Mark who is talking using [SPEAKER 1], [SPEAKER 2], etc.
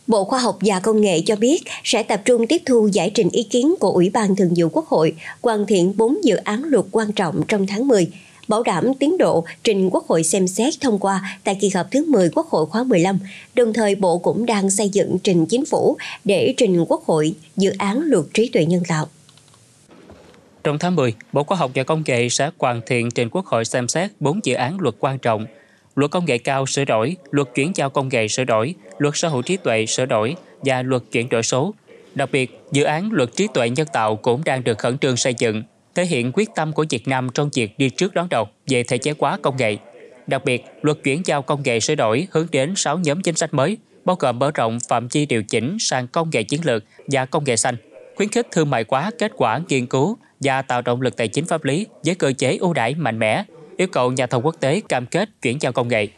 [SPEAKER 1] Bộ Khoa học và Công nghệ cho biết sẽ tập trung tiếp thu giải trình ý kiến của Ủy ban Thường vụ Quốc hội hoàn thiện 4 dự án luật quan trọng trong tháng 10, bảo đảm tiến độ trình Quốc hội xem xét thông qua tại kỳ họp thứ 10 Quốc hội khóa 15. Đồng thời, Bộ cũng đang xây dựng trình Chính phủ để trình Quốc hội dự án luật trí tuệ nhân tạo.
[SPEAKER 2] Trong tháng 10, Bộ Khoa học và Công nghệ sẽ hoàn thiện trình Quốc hội xem xét 4 dự án luật quan trọng: Luật Công nghệ cao sửa đổi, Luật chuyển giao công nghệ sửa đổi, Luật sở hữu trí tuệ sửa đổi và Luật chuyển đổi số. Đặc biệt, dự án Luật trí tuệ nhân tạo cũng đang được khẩn trương xây dựng, thể hiện quyết tâm của Việt Nam trong việc đi trước đón đầu về thể chế hóa công nghệ. Đặc biệt, Luật chuyển giao công nghệ sửa đổi hướng đến 6 nhóm chính sách mới, bao gồm mở rộng phạm vi điều chỉnh sang công nghệ chiến lược và công nghệ xanh, khuyến khích thương mại hóa kết quả nghiên cứu và tạo động lực tài chính pháp lý với cơ chế ưu đãi mạnh mẽ, yêu cầu nhà thầu quốc tế cam kết chuyển giao công nghệ.